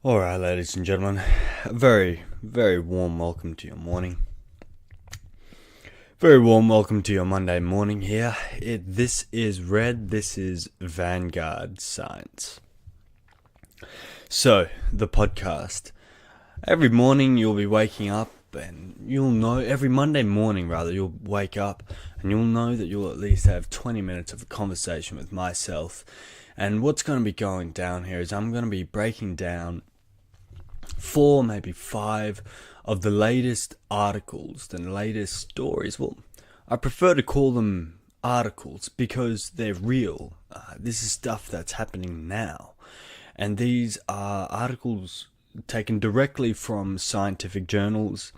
Alright, ladies and gentlemen, a very, very warm welcome to your morning. Very warm welcome to your Monday morning here. This is this is Vanguard Science. So, the podcast. Every morning you'll be waking up and you'll know, every Monday morning rather, you'll wake up and you'll know that you'll at least have 20 minutes of a conversation with myself. And what's going to be going down here is I'm going to be breaking down 4, maybe 5 of the latest articles, the latest stories. Well, I prefer to call them articles because they're real. This is stuff that's happening now. And these are articles taken directly from scientific journals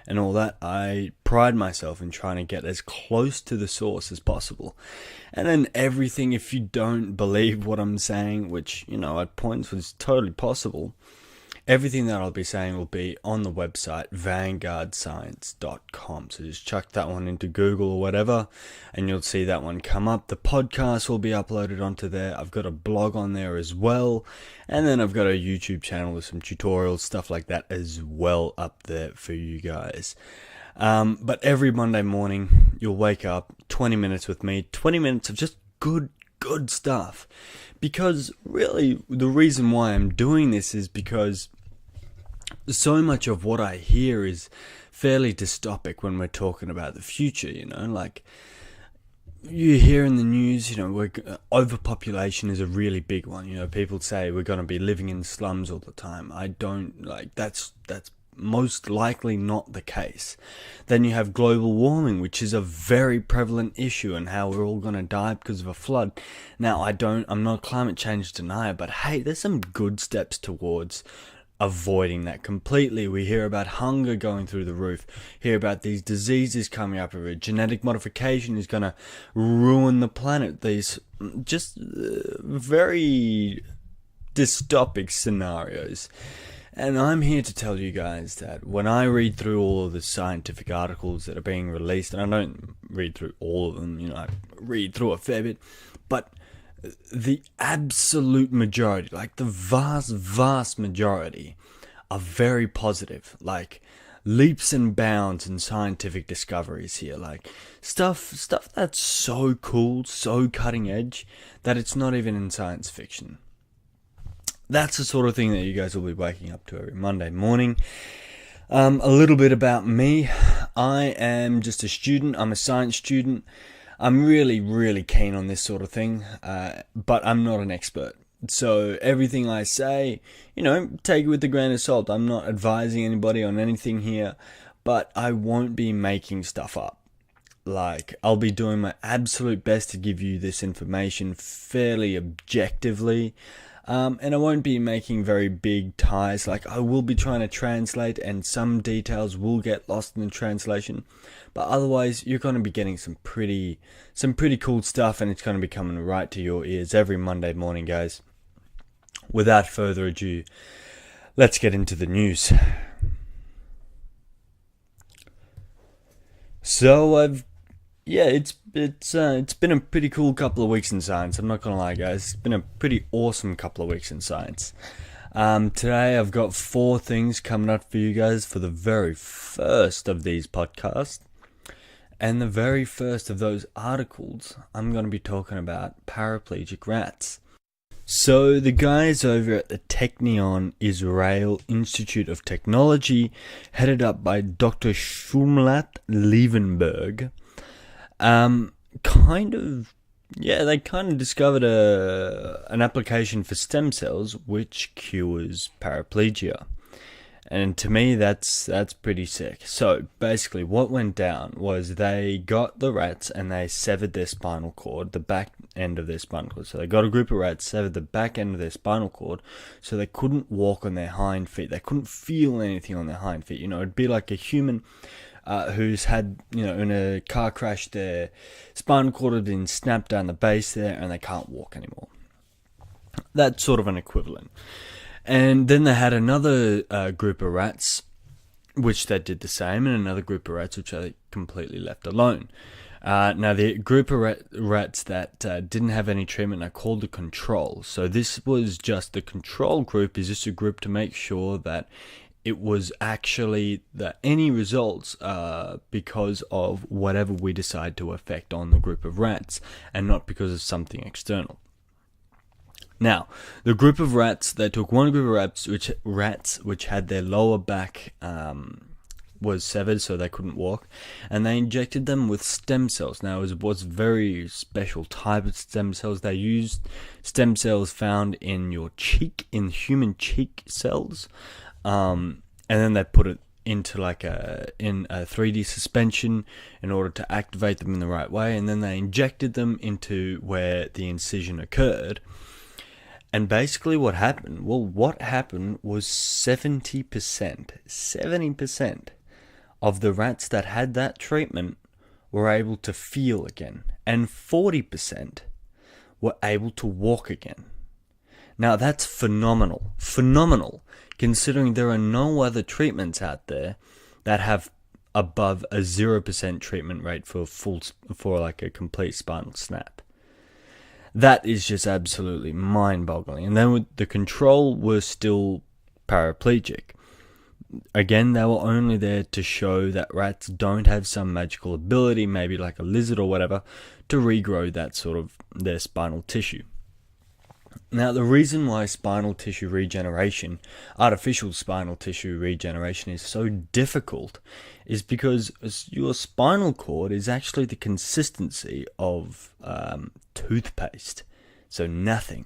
and all that. I pride myself in trying to get as close to the source as possible. And then everything, if you don't believe what I'm saying, which, at points was totally possible, everything that I'll be saying will be on the website vanguardscience.com. So just chuck that one into Google or whatever and you'll see that one come up. The podcast will be uploaded onto there. I've got a blog on there as well. And then I've got a YouTube channel with some tutorials, stuff like that as well up there for you guys. But every Monday morning you'll wake up, 20 minutes with me, 20 minutes of just good stuff. Because really the reason why I'm doing this is because so much of what I hear is fairly dystopic when we're talking about the future, like you hear in the news, overpopulation is a really big one. People say we're going to be living in slums all the time. I don't that's most likely not the case. Then you have global warming, which is a very prevalent issue, and how we're all going to die because of a flood. Now, I'm not a climate change denier, but hey, there's some good steps towards avoiding that completely. We hear about hunger going through the roof, hear about these diseases coming up, genetic modification is going to ruin the planet. These just very dystopic scenarios. And I'm here to tell you guys that when I read through all of the scientific articles that are being released, and I don't read through all of them, I read through a fair bit, but the absolute majority, like the vast majority, are very positive, like leaps and bounds in scientific discoveries here, like stuff that's so cool, so cutting edge, that it's not even in science fiction. That's the sort of thing that you guys will be waking up to every Monday morning. A little bit about me. I am just a student. I'm a science student. I'm really keen on this sort of thing, but I'm not an expert. So everything I say, take it with a grain of salt. I'm not advising anybody on anything here, but I won't be making stuff up. I'll be doing my absolute best to give you this information fairly objectively. And I won't be making very big ties. I will be trying to translate, and some details will get lost in the translation. But otherwise, you're going to be getting some pretty cool stuff, and it's going to be coming right to your ears every Monday morning, guys. Without further ado, let's get into the news. So it's been a pretty cool couple of weeks in science. I'm not gonna lie, guys. It's been a pretty awesome couple of weeks in science. Today I've got 4 things coming up for you guys for the very first of these podcasts. And the very first of those articles, I'm going to be talking about paraplegic rats. So the guys over at the Technion Israel Institute of Technology, headed up by Dr. Shumlat Liebenberg, they kind of discovered an application for stem cells which cures paraplegia. And to me, that's pretty sick. So basically what went down was they got the rats and they severed their spinal cord, the back end of their spinal cord. So they got a group of rats, severed the back end of their spinal cord, so they couldn't walk on their hind feet. They couldn't feel anything on their hind feet. It'd be like a human who's had, in a car crash, their spinal cord had been snapped down the base there and they can't walk anymore. That's sort of an equivalent. And then they had another group of rats, which they did the same, and another group of rats which they completely left alone. Now, the group of rats that didn't have any treatment are called the control. So this was just the control group is just a group to make sure that it was actually any results because of whatever we decide to affect on the group of rats, and not because of something external. Now, the group of rats, they took one group of rats which had their lower back was severed, so they couldn't walk, and they injected them with stem cells. Now, it was very special type of stem cells. They used stem cells found in your cheek, in human cheek cells, and then they put it into in a 3D suspension in order to activate them in the right way, and then they injected them into where the incision occurred. And basically what happened was 70% of the rats that had that treatment were able to feel again, and 40% were able to walk again. Now that's phenomenal, considering there are no other treatments out there that have above a 0% treatment rate for like a complete spinal snap. That is just absolutely mind-boggling. And then with the control were still paraplegic. Again, they were only there to show that rats don't have some magical ability, maybe like a lizard or whatever, to regrow that sort of their spinal tissue. Now, the reason why artificial spinal tissue regeneration is so difficult is because your spinal cord is actually the consistency of toothpaste. So nothing.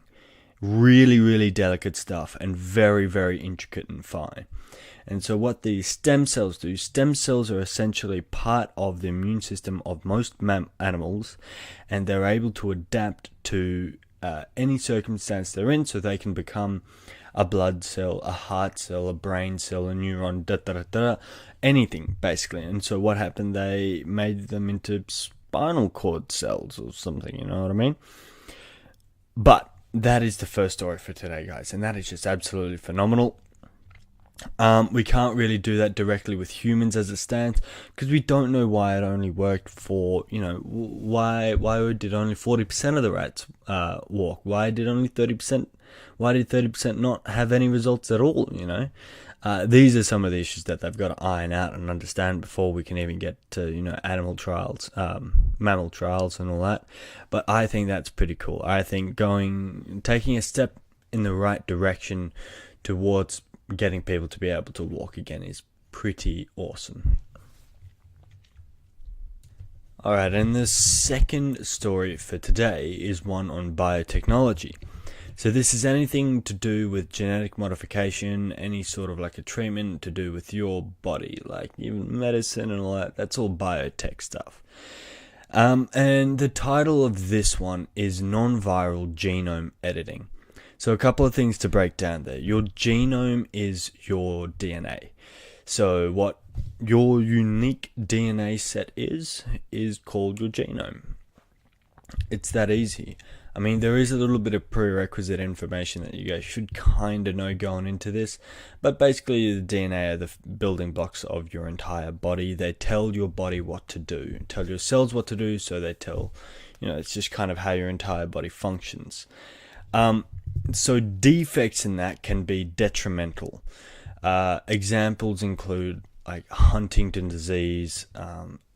Really, really delicate stuff, and very, very intricate and fine. And so what these stem cells do, stem cells are essentially part of the immune system of most animals, and they're able to adapt to any circumstance they're in, so they can become a blood cell, a heart cell, a brain cell, a neuron, anything basically. And so what happened, they made them into spinal cord cells or something, you know what I mean? But that is the first story for today, guys, and that is just absolutely phenomenal. We can't really do that directly with humans as it stands, because we don't know why it only worked for, why did only 40% of the rats walk? Why did 30% not have any results at all, These are some of the issues that they've got to iron out and understand before we can even get to, animal trials, mammal trials and all that. But I think that's pretty cool. I think taking a step in the right direction towards getting people to be able to walk again is pretty awesome. Alright, and the second story for today is one on biotechnology. So this is anything to do with genetic modification, any sort of like a treatment to do with your body, like even medicine and all that. That's all biotech stuff. And the title of this one is non-viral genome editing. So a couple of things to break down there. Your genome is your DNA. So what your unique DNA set is called your genome. It's that easy. I mean, there is a little bit of prerequisite information that you guys should kind of know going into this. But basically, the DNA are the building blocks of your entire body. They tell your body what to do, tell your cells what to do, so they tell, it's just kind of how your entire body functions. So defects in that can be detrimental. Examples include like Huntington disease,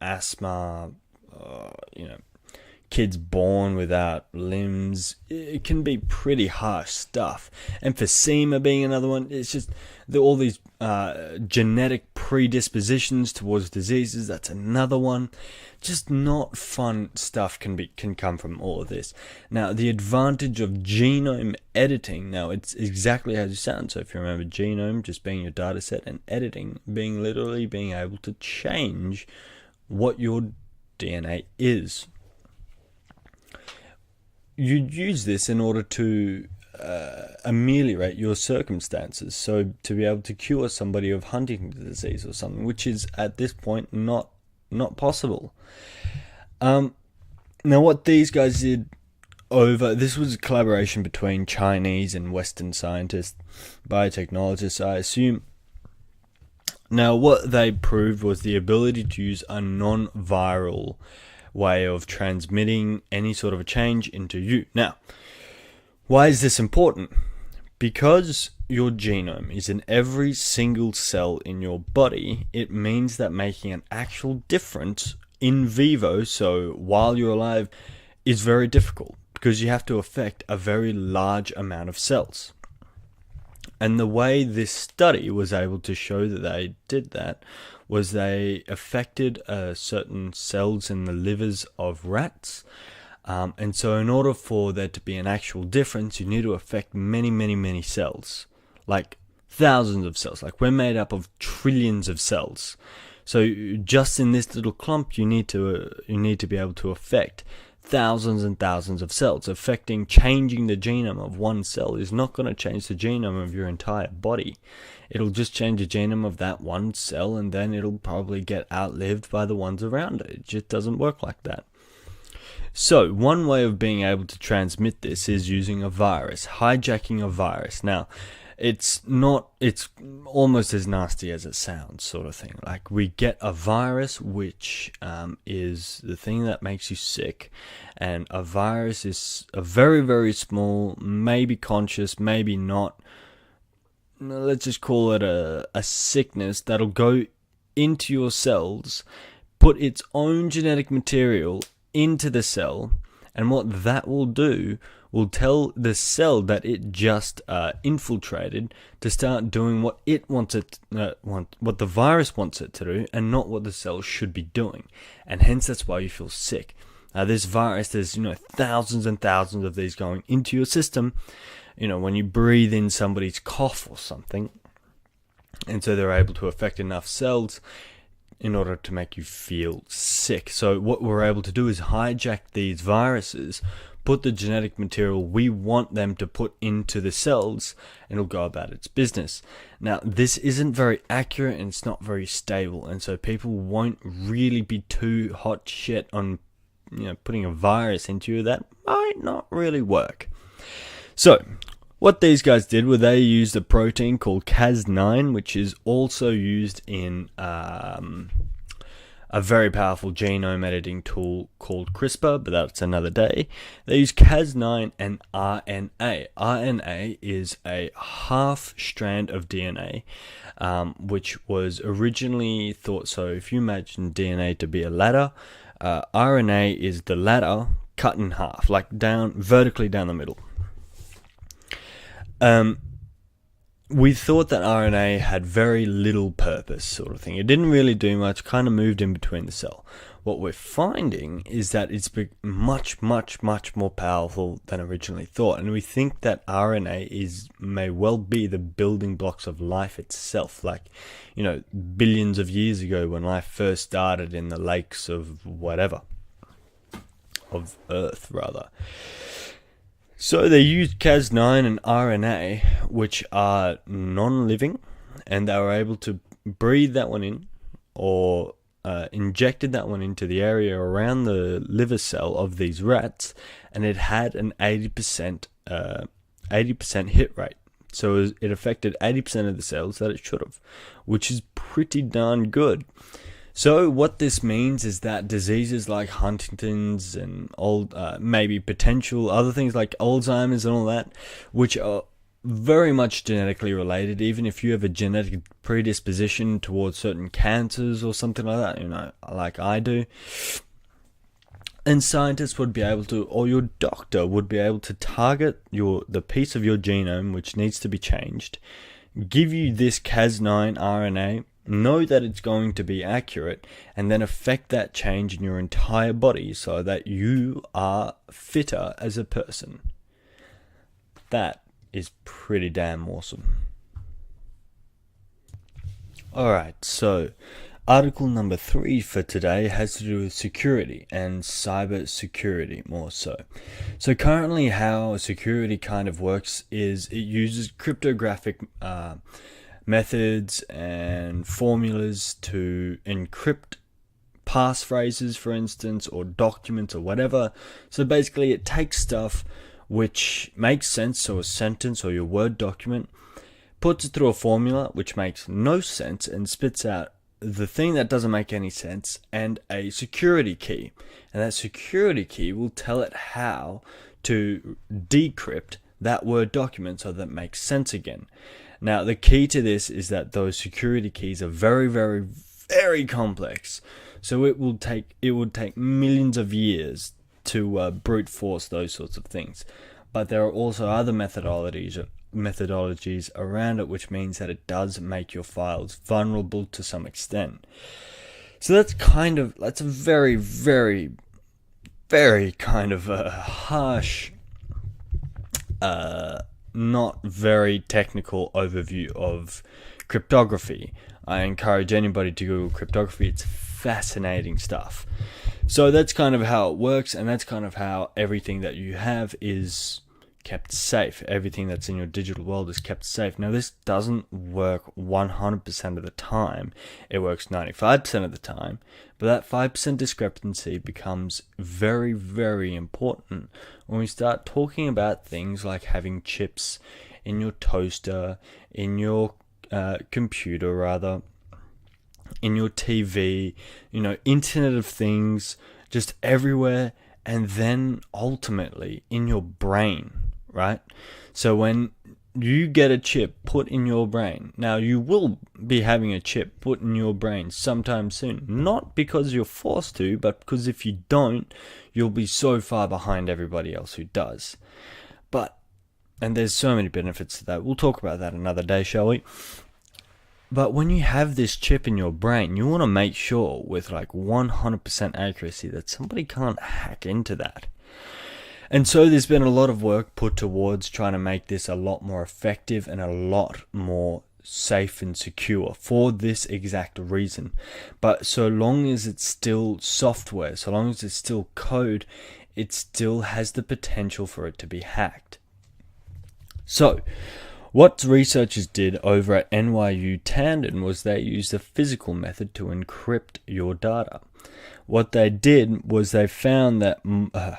asthma, kids born without limbs. It can be pretty harsh stuff. Emphysema being another one. It's just all these genetic predispositions towards diseases. That's another one. Just not fun stuff can come from all of this. Now, the advantage of genome editing, now it's exactly as it sounds. So if you remember, genome just being your data set, and editing being literally being able to change what your DNA is. You'd use this in order to ameliorate your circumstances. So to be able to cure somebody of Huntington's disease or something, which is at this point not possible. Now what these guys did this was a collaboration between Chinese and Western scientists, biotechnologists, I assume. Now what they proved was the ability to use a non-viral way of transmitting any sort of a change into you. Now, why is this important? Because your genome is in every single cell in your body, it means that making an actual difference in vivo, so while you're alive, is very difficult because you have to affect a very large amount of cells. And the way this study was able to show that they did that was they affected certain cells in the livers of rats. And so in order for there to be an actual difference, you need to affect many, many, many cells. Like thousands of cells. Like we're made up of trillions of cells. So just in this little clump, you need to be able to affect thousands and thousands of cells. Changing the genome of one cell is not going to change the genome of your entire body. It'll just change the genome of that one cell, and then it'll probably get outlived by the ones around it. It just doesn't work like that. So one way of being able to transmit this is using a virus, hijacking a virus. Now, it's almost as nasty as it sounds, sort of thing. Like we get a virus, which is the thing that makes you sick, and a virus is a very, very small, maybe conscious, maybe not. Let's just call it a sickness that'll go into your cells, put its own genetic material into the cell, and what that will do will tell the cell that it just infiltrated to start doing what it wants what the virus wants it to do, and not what the cell should be doing. And hence that's why you feel sick. This virus, there's thousands and thousands of these going into your system. When you breathe in somebody's cough or something, and so they're able to affect enough cells in order to make you feel sick. So what we're able to do is hijack these viruses, put the genetic material we want them to put into the cells, and it'll go about its business. Now, this isn't very accurate and it's not very stable, and so people won't really be too hot shit on putting a virus into you. That might not really work. So what these guys did was they used a protein called Cas9, which is also used in a very powerful genome editing tool called CRISPR, but that's another day. They use Cas9 and RNA. RNA is a half strand of DNA, which was originally thought, so if you imagine DNA to be a ladder, RNA is the ladder cut in half, like vertically down the middle. We thought that RNA had very little purpose, sort of thing. It didn't really do much, kind of moved in between the cell. What we're finding is that it's much, much, much more powerful than originally thought. And we think that RNA may well be the building blocks of life itself. Like, billions of years ago when life first started in the lakes of Earth, rather. So they used Cas9 and RNA, which are non-living, and they were able to breathe that one in, or injected that one into the area around the liver cell of these rats, and it had an 80% hit rate. So it affected 80% of the cells that it should have, which is pretty darn good. So what this means is that diseases like Huntington's and maybe potential other things like Alzheimer's and all that, which are very much genetically related, even if you have a genetic predisposition towards certain cancers or something like that, like I do. And scientists would be able to, or your doctor would be able to target the piece of your genome which needs to be changed, give you this Cas9 RNA, know that it's going to be accurate, and then affect that change in your entire body so that you are fitter as a person. That is pretty damn awesome. Alright, so article number 3 for today has to do with security and cyber security more so. So currently how security kind of works is it uses cryptographic methods and formulas to encrypt passphrases, for instance, or documents or whatever. So basically it takes stuff which makes sense, so a sentence or your Word document, puts it through a formula which makes no sense and spits out the thing that doesn't make any sense, and a security key. And that security key will tell it how to decrypt that Word document so that it makes sense again. Now, the key to this is that those security keys are very, very, very complex. So it would take millions of years to brute force those sorts of things. But there are also other methodologies around it, which means that it does make your files vulnerable to some extent. So that's a very, very, very kind of a harsh, not very technical overview of cryptography. I encourage anybody to Google cryptography. It's fascinating stuff. So that's kind of how it works, and that's kind of how everything that you have is kept safe. Everything that's in your digital world is kept safe. Now, this doesn't work 100% of the time. It works 95% of the time, but that 5% discrepancy becomes very, very important when we start talking about things like having chips in your toaster, in your computer rather, in your TV, Internet of Things, just everywhere, and then ultimately in your brain, right? So when you get a chip put in your brain, now you will be having a chip put in your brain sometime soon, not because you're forced to, but because if you don't, you'll be so far behind everybody else who does. And there's so many benefits to that. We'll talk about that another day, shall we? But when you have this chip in your brain, you want to make sure with like 100% accuracy that somebody can't hack into that. And so there's been a lot of work put towards trying to make this a lot more effective and a lot more safe and secure for this exact reason. But so long as it's still software, so long as it's still code, it still has the potential for it to be hacked. So, what researchers did over at NYU Tandon was they used a physical method to encrypt your data. What they did was they found that a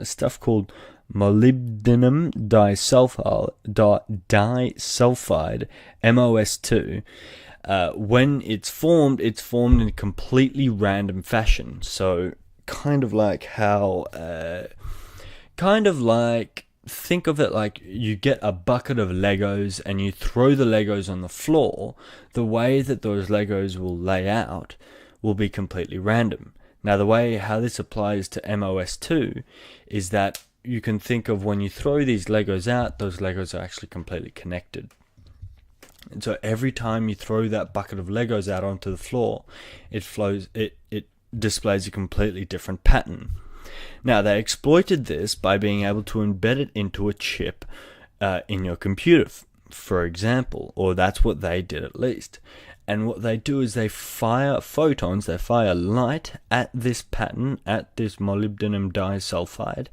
stuff called molybdenum disulfide, MOS2, when it's formed in a completely random fashion. So, think of it like you get a bucket of Legos and you throw the Legos on the floor. The way that those Legos will lay out will be completely random. Now, the way how this applies to MOS2 is that you can think of when you throw these Legos out, those Legos are actually completely connected. And so every time you throw that bucket of Legos out onto the floor, it displays a completely different pattern. Now, they exploited this by being able to embed it into a chip in your computer, for example, or that's what they did at least. And what they do is they fire photons, they fire light at this pattern, at this molybdenum disulfide,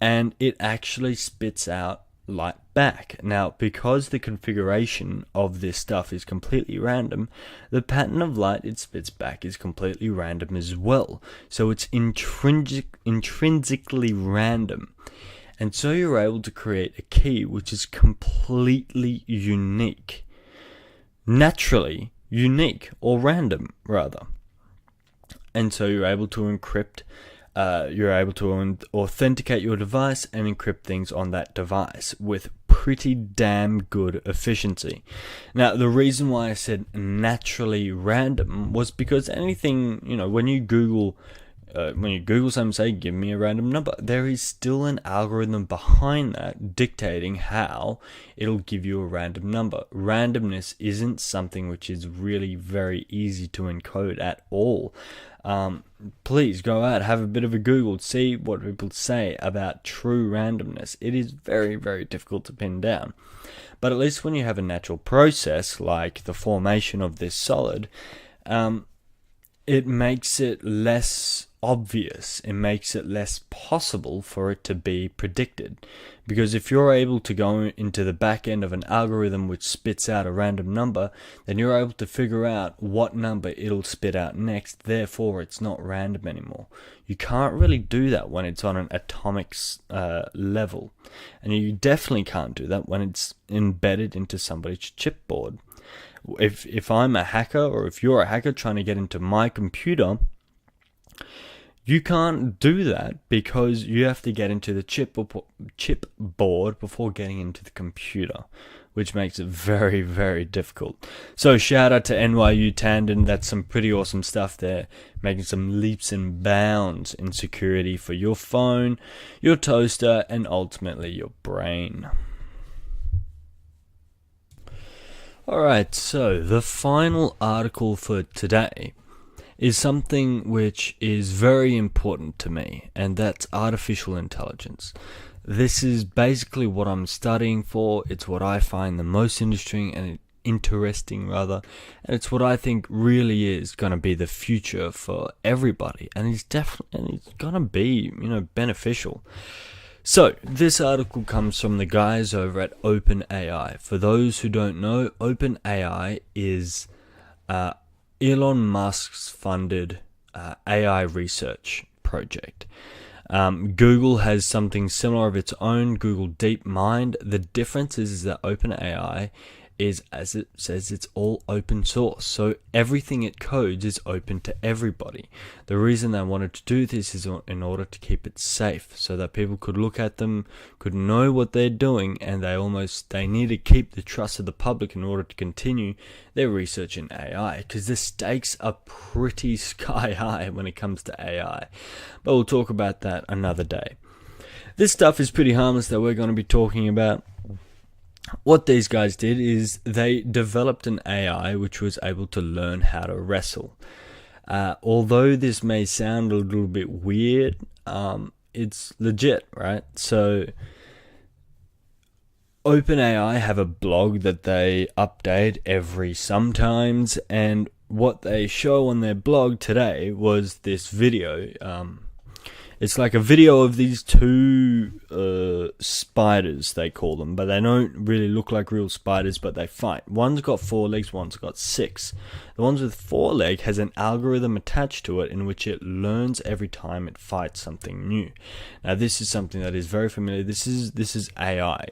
and it actually spits out light back. Now, because the configuration of this stuff is completely random, the pattern of light it spits back is completely random as well. So it's intrinsically random. And so you're able to create a key which is completely unique. Naturally unique, or random rather. And so you're able to encrypt, you're able to authenticate your device and encrypt things on that device with pretty damn good efficiency. Now, the reason why I said naturally random was because anything, when you Google something, say, give me a random number, there is still an algorithm behind that dictating how it'll give you a random number. Randomness isn't something which is really very easy to encode at all. Please go out, have a bit of a Google, see what people say about true randomness. It is very, very difficult to pin down. But at least when you have a natural process like the formation of this solid, it makes it less obvious. It makes it less possible for it to be predicted. Because if you're able to go into the back end of an algorithm which spits out a random number, then you're able to figure out what number it'll spit out next. Therefore, it's not random anymore. You can't really do that when it's on an atomic level. And you definitely can't do that when it's embedded into somebody's chipboard. If I'm a hacker, or if you're a hacker trying to get into my computer, you can't do that because you have to get into the chip board before getting into the computer, which makes it very, very difficult. So shout out to NYU Tandon. That's some pretty awesome stuff there, making some leaps and bounds in security for your phone, your toaster, and ultimately your brain. Alright, so the final article for today is something which is very important to me, and that's artificial intelligence. This is basically what I'm studying for. It's what I find the most interesting, and it's what I think really is going to be the future for everybody, and it's going to be, beneficial. So, this article comes from the guys over at OpenAI. For those who don't know, OpenAI is Elon Musk's funded AI research project. Google has something similar of its own, Google DeepMind. The difference is that OpenAI is, as it says, it's all open source. So everything it codes is open to everybody. The reason they wanted to do this is in order to keep it safe, so that people could look at them, could know what they're doing, and they need to keep the trust of the public in order to continue their research in AI, because the stakes are pretty sky high when it comes to AI. But we'll talk about that another day. This stuff is pretty harmless that we're going to be talking about. What these guys did is they developed an AI which was able to learn how to wrestle. Although this may sound a little bit weird, it's legit, right? So OpenAI have a blog that they update every sometimes, and what they show on their blog today was this video. It's like a video of these two spiders, they call them, but they don't really look like real spiders, but they fight. One's got 4 legs, one's got 6. The ones with 4 legs has an algorithm attached to it in which it learns every time it fights something new. Now, this is something that is very familiar. This is AI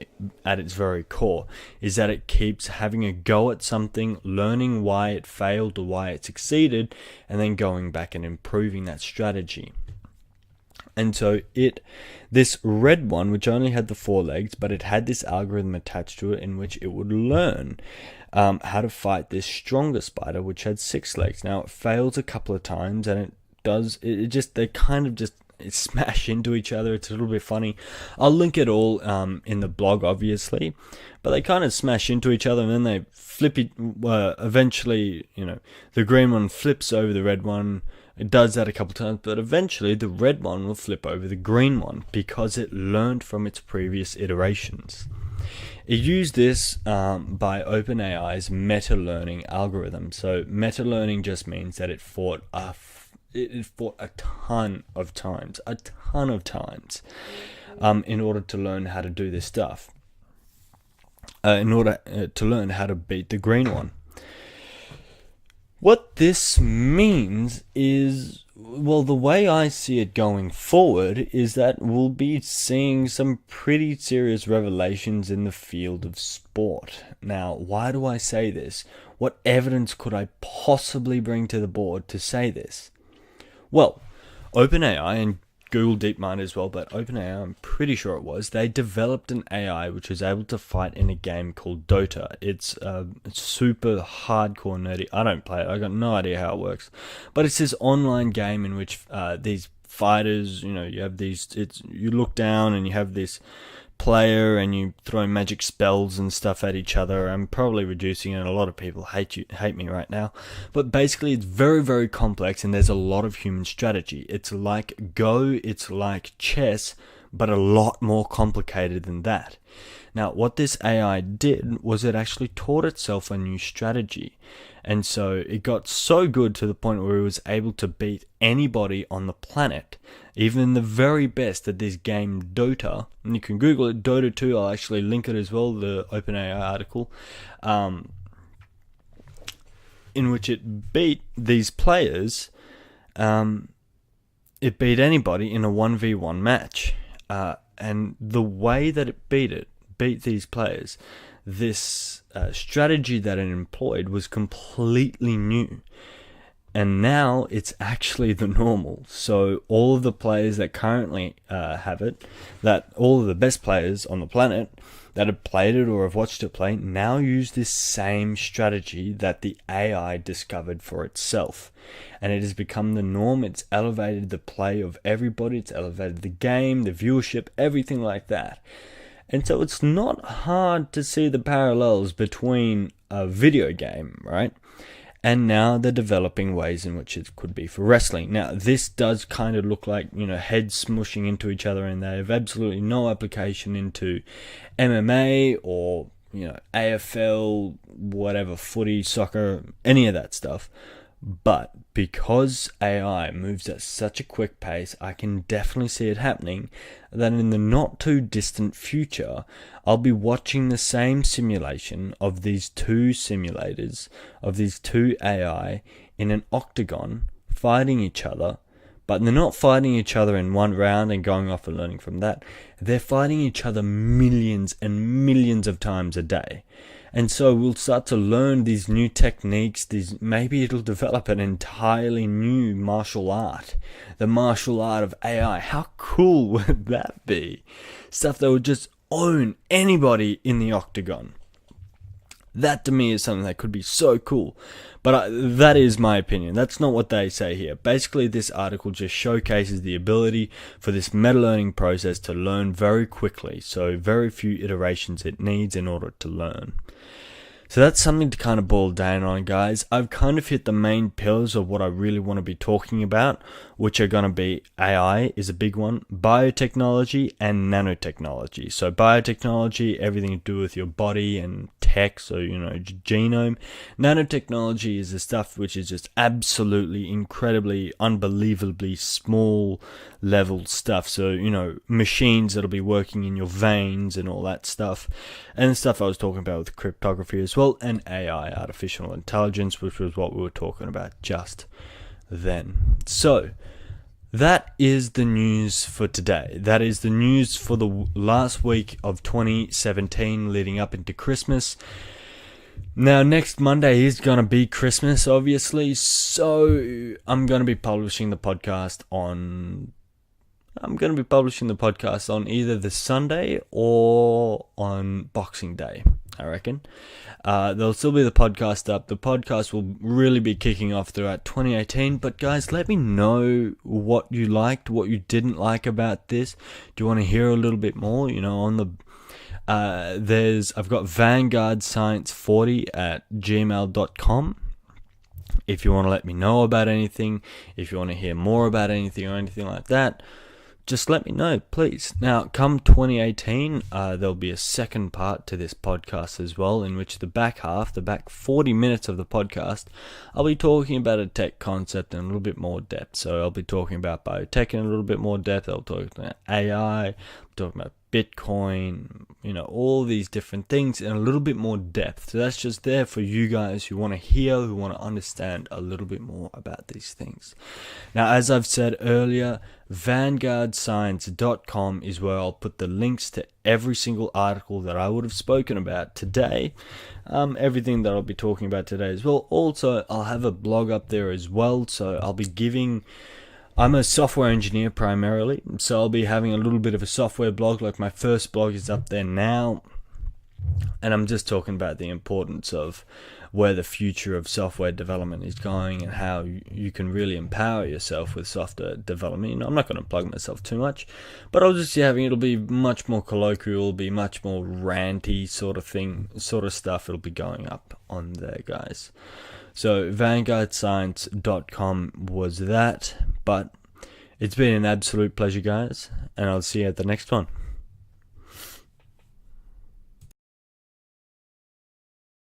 at its very core, is that it keeps having a go at something, learning why it failed or why it succeeded, and then going back and improving that strategy. And so this red one, which only had the 4 legs, but it had this algorithm attached to it in which it would learn how to fight this stronger spider, which had 6 legs. Now, it fails a couple of times, and they smash into each other. It's a little bit funny. I'll link it all in the blog, obviously, but they kind of smash into each other, and then they flip it. Eventually, the green one flips over the red one. It does that a couple times, but eventually the red one will flip over the green one because it learned from its previous iterations. It used this by OpenAI's meta-learning algorithm. So meta-learning just means that it fought a ton of times, in order to learn how to do this stuff. In order to learn how to beat the green one. What this means is, well, the way I see it going forward is that we'll be seeing some pretty serious revelations in the field of sport. Now, why do I say this? What evidence could I possibly bring to the board to say this? Well, OpenAI and Google DeepMind as well, but OpenAI, I'm pretty sure it was, they developed an AI which was able to fight in a game called Dota. It's super hardcore nerdy. I don't play it. I got no idea how it works. But it's this online game in which these fighters, you have you look down and you have this player and you throw magic spells and stuff at each other. I'm probably reducing it. A lot of people hate me right now, but basically it's very, very complex, and there's a lot of human strategy. It's like Go, it's like chess, but a lot more complicated than that. Now, what this AI did was it actually taught itself a new strategy. And so it got so good to the point where it was able to beat anybody on the planet, even the very best at this game Dota. And you can Google it, Dota 2. I'll actually link it as well, the OpenAI article, in which it beat these players. It beat anybody in a 1v1 match. And the way that it beat these players, this strategy that it employed was completely new. And now it's actually the normal. So all of the players that currently have it, that all of the best players on the planet that have played it or have watched it play, now use this same strategy that the AI discovered for itself. And it has become the norm. It's elevated the play of everybody. It's elevated the game, the viewership, everything like that. And so it's not hard to see the parallels between a video game, right? And now they're developing ways in which it could be for wrestling. Now, this does kind of look like, heads smushing into each other, and they have absolutely no application into MMA or, AFL, whatever, footy, soccer, any of that stuff. But because AI moves at such a quick pace, I can definitely see it happening, that in the not too distant future, I'll be watching the same simulation of these two simulators, of these two AI in an octagon fighting each other. But they're not fighting each other in one round and going off and learning from that. They're fighting each other millions and millions of times a day. And so we'll start to learn these new techniques. Maybe it'll develop an entirely new martial art. The martial art of AI. How cool would that be? Stuff that would just own anybody in the octagon. That to me is something that could be so cool. But that is my opinion. That's not what they say here. Basically, this article just showcases the ability for this meta-learning process to learn very quickly. So very few iterations it needs in order to learn. So that's something to kind of boil down on, guys. I've kind of hit the main pillars of what I really want to be talking about, which are going to be AI is a big one, biotechnology and nanotechnology. So biotechnology, everything to do with your body and tech, so, genome. Nanotechnology is the stuff which is just absolutely, incredibly, unbelievably small level stuff. So, machines that'll be working in your veins and all that stuff. And the stuff I was talking about with cryptography as well, and AI, artificial intelligence, which was what we were talking about just then. So that is the news for today. That is the news for the last week of 2017 leading up into Christmas. Now, next Monday is going to be Christmas, obviously, so I'm going to be publishing the podcast on either the Sunday or on Boxing Day, I reckon. There'll still be the podcast up. The podcast will really be kicking off throughout 2018. But guys, let me know what you liked, what you didn't like about this. Do you want to hear a little bit more? On the I've got Vanguard Science 40 at gmail.com. If you want to let me know about anything, if you want to hear more about anything or anything like that, just let me know, please. Now, come 2018, there'll be a second part to this podcast as well, in which the back 40 minutes of the podcast, I'll be talking about a tech concept in a little bit more depth. So I'll be talking about biotech in a little bit more depth. I'll talk about AI, talking about Bitcoin, all these different things in a little bit more depth. So that's just there for you guys who want to hear, who want to understand a little bit more about these things. Now, as I've said earlier, vanguardscience.com is where I'll put the links to every single article that I would have spoken about today, everything that I'll be talking about today as well. Also, I'll have a blog up there as well, so I'm a software engineer primarily, so I'll be having a little bit of a software blog. Like my first blog is up there now, and I'm just talking about the importance of where the future of software development is going and how you can really empower yourself with software development. I'm not going to plug myself too much, but it'll be much more colloquial, be much more ranty sort of stuff. It'll be going up on there, guys. So vanguardscience.com was that, but it's been an absolute pleasure, guys, and I'll see you at the next one.